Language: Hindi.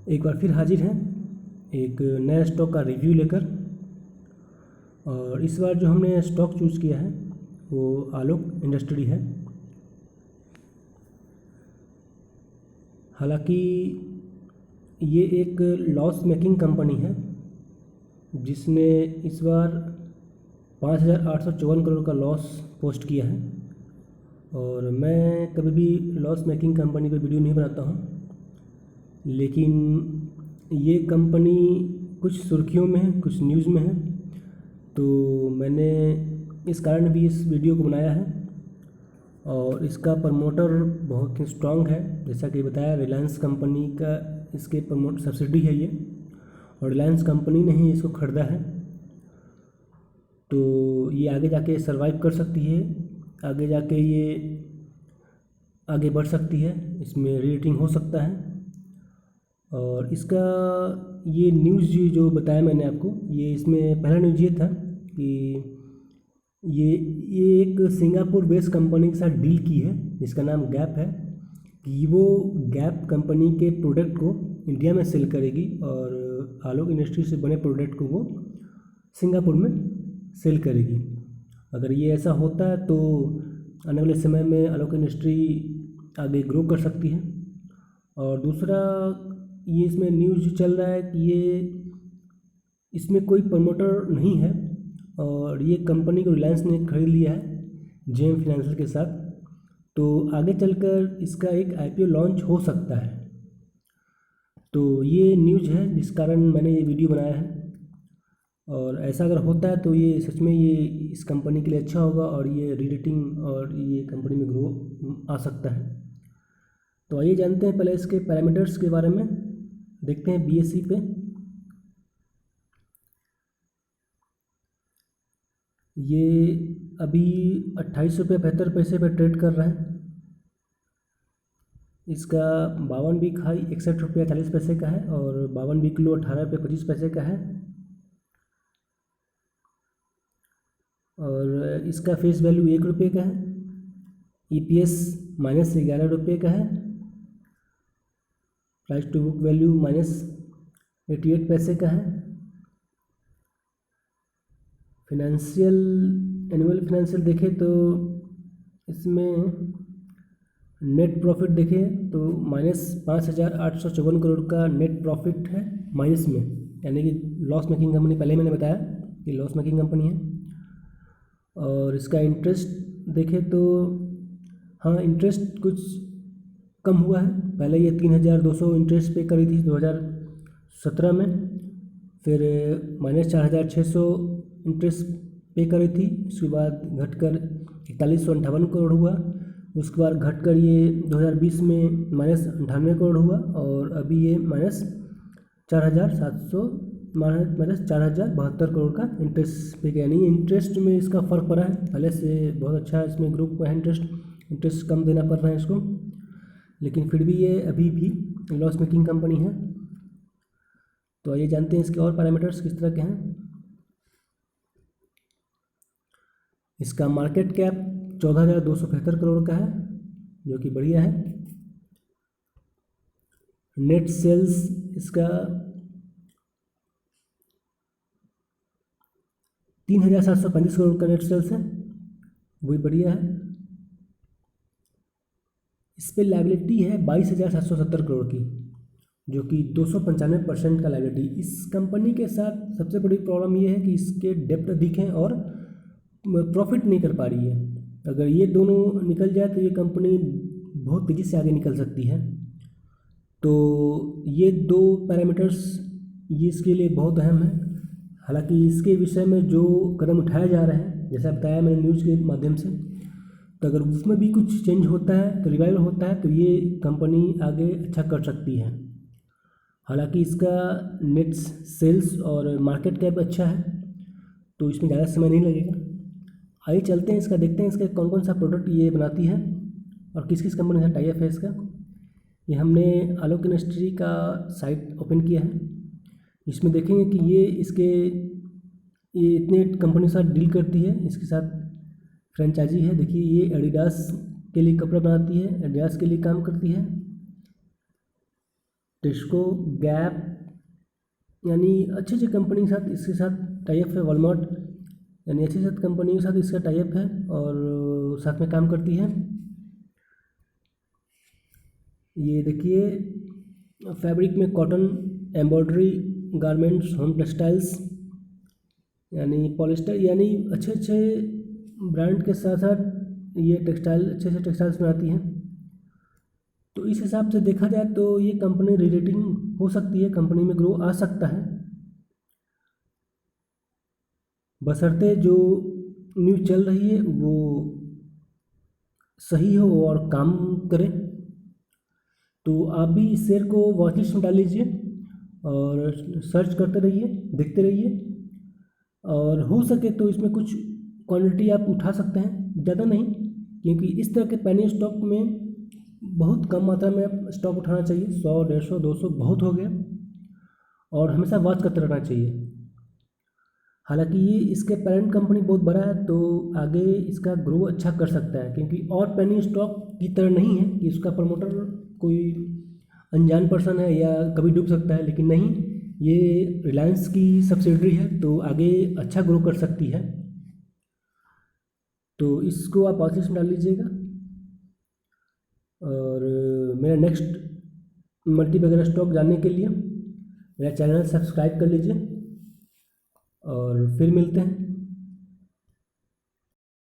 एक बार फिर हाजिर हैं एक नया स्टॉक का रिव्यू लेकर। और इस बार जो हमने स्टॉक चूज़ किया है वो आलोक इंडस्ट्री है। हालांकि ये एक लॉस मेकिंग कंपनी है जिसने इस बार 5,854 करोड़ का लॉस पोस्ट किया है। और मैं कभी भी लॉस मेकिंग कंपनी पे वीडियो नहीं बनाता हूँ, लेकिन ये कंपनी कुछ सुर्खियों में है, कुछ न्यूज़ में है, तो मैंने इस कारण भी इस वीडियो को बनाया है। और इसका प्रमोटर बहुत ही स्ट्रांग है, जैसा कि बताया रिलायंस कंपनी का इसके प्रमोट सब्सिडी है ये, और रिलायंस कंपनी ने ही इसको खरीदा है। तो ये आगे जाके सरवाइव कर सकती है, आगे जाके ये आगे बढ़ सकती है, इसमें रेटिंग हो सकता है। और इसका ये न्यूज़ जो बताया मैंने आपको, ये इसमें पहला न्यूज़ ये था कि ये एक सिंगापुर बेस्ड कंपनी के साथ डील की है जिसका नाम गैप है, कि वो गैप कंपनी के प्रोडक्ट को इंडिया में सेल करेगी और आलोक इंडस्ट्री से बने प्रोडक्ट को वो सिंगापुर में सेल करेगी। अगर ये ऐसा होता है तो आने वाले समय में आलोक इंडस्ट्री आगे ग्रो कर सकती है। और दूसरा ये इसमें न्यूज़ चल रहा है कि ये इसमें कोई प्रमोटर नहीं है और ये कंपनी को रिलायंस ने खरीद लिया है जेएम फाइनेंशियल के साथ। तो आगे चलकर इसका एक आईपीओ लॉन्च हो सकता है। तो ये न्यूज़ है जिस कारण मैंने ये वीडियो बनाया है। और ऐसा अगर होता है तो ये सच में ये इस कंपनी के लिए अच्छा होगा और ये रीरेटिंग और ये कंपनी में ग्रो आ सकता है। तो आइए जानते हैं पहले इसके पैरामीटर्स के बारे में, देखते हैं बीएसई पे। ये अभी 28.75 रुपये पे ट्रेड कर रहा है। इसका 52 वीक हाई 61.40 रुपये का है और 52 वीक लो 18.25 रुपये का है। और इसका फेस वैल्यू 1 रुपये का है। ईपीएस -11 रुपये का है। प्राइस टू बुक वैल्यू -88 पैसे का है। एनुअल फिनेंशियल देखें तो इसमें नेट प्रॉफिट देखें तो -5,854 करोड़ का नेट प्रॉफिट है माइनस में, यानी कि लॉस मेकिंग कंपनी, पहले मैंने बताया कि लॉस मेकिंग कंपनी है। और इसका इंटरेस्ट देखें तो हाँ, इंटरेस्ट कुछ कम हुआ है। पहले ये 3,200 इंटरेस्ट पे करी थी 2017 में, फिर -4,600 इंटरेस्ट पे करी थी, उसके बाद घटकर 4158 करोड़ हुआ। उसके बाद घटकर ये 2020 में -98 करोड़ हुआ और अभी ये -4,72 करोड़ का इंटरेस्ट पे गया। यानी इंटरेस्ट में इसका फ़र्क पड़ा है, पहले से बहुत अच्छा इसमें ग्रुप है। इंटरेस्ट कम देना पड़ रहा है इसको, लेकिन फिर भी ये अभी भी लॉस मेकिंग कंपनी है। तो आइए जानते हैं इसके और पैरामीटर्स किस तरह के हैं। इसका मार्केट कैप 14,275 करोड़ का है, जो कि बढ़िया है। नेट सेल्स इसका 3,735 करोड़ का नेट सेल्स है, वही बढ़िया है। इस पर लायबिलिटी है 22,770 करोड़ की, जो कि 295% का लायबिलिटी। इस कंपनी के साथ सबसे बड़ी प्रॉब्लम ये है कि इसके डेप्ट अधिक हैं और प्रॉफिट नहीं कर पा रही है। अगर ये दोनों निकल जाए तो ये कंपनी बहुत तेज़ी से आगे निकल सकती है। तो ये दो पैरामीटर्स ये इसके लिए बहुत अहम है। हालांकि इसके विषय में जो कदम उठाए जा रहे हैं, जैसा बताया मैंने न्यूज़ के माध्यम से, तो अगर उसमें भी कुछ चेंज होता है तो रिवाइवल होता है तो ये कंपनी आगे अच्छा कर सकती है। हालांकि इसका नेट सेल्स और मार्केट कैप अच्छा है, तो इसमें ज़्यादा समय नहीं लगेगा। आइए चलते हैं इसका, देखते हैं इसका कौन कौन सा प्रोडक्ट ये बनाती है और किस किस कंपनी का टाई अप है इसका। ये हमने आलोक इंडस्ट्री का साइट ओपन किया है। इसमें देखेंगे कि ये इतने कंपनी के साथ डील करती है, इसके साथ फ्रेंचाइजी है। देखिए ये एडिडास के लिए कपड़ा बनाती है, एडिडास के लिए काम करती है। टिस्को, गैप, यानी अच्छी अच्छी कंपनी के साथ इसके साथ टाई अप है। वॉलमार्ट, यानी अच्छी अच्छी कंपनी के साथ इसका टाई अप है और साथ में काम करती है। ये देखिए फैब्रिक में cotton, embroidery, garments, home textiles, यानी पॉलिस्टर, यानी अच्छे अच्छे ब्रांड के साथ साथ ये टेक्सटाइल अच्छे अच्छे टेक्सटाइल्स में आती हैं। तो इस हिसाब से देखा जाए तो ये कंपनी रिलेटिंग हो सकती है, कंपनी में ग्रो आ सकता है, बशर्ते जो न्यूज़ चल रही है वो सही हो और काम करे। तो आप भी इस शेयर को वॉच लिस्ट में डाल लीजिए और सर्च करते रहिए, देखते रहिए, और हो सके तो इसमें कुछ क्वांटिटी आप उठा सकते हैं, ज़्यादा नहीं, क्योंकि इस तरह के पेनी स्टॉक में बहुत कम मात्रा में आप स्टॉक उठाना चाहिए। 100, 150, 200 बहुत हो गया, और हमेशा वॉच करते रहना चाहिए। हालांकि ये इसके पेरेंट कंपनी बहुत बड़ा है तो आगे इसका ग्रो अच्छा कर सकता है, क्योंकि और पेनी स्टॉक की तरह नहीं है कि इसका प्रमोटर कोई अनजान पर्सन है या कभी डूब सकता है, लेकिन नहीं, ये रिलायंस की सब्सिडरी है तो आगे अच्छा ग्रो कर सकती है। तो इसको आप वॉच लिस्ट में डाल लीजिएगा, और मेरा नेक्स्ट मल्टी वगैरह स्टॉक जानने के लिए मेरा चैनल सब्सक्राइब कर लीजिए, और फिर मिलते हैं।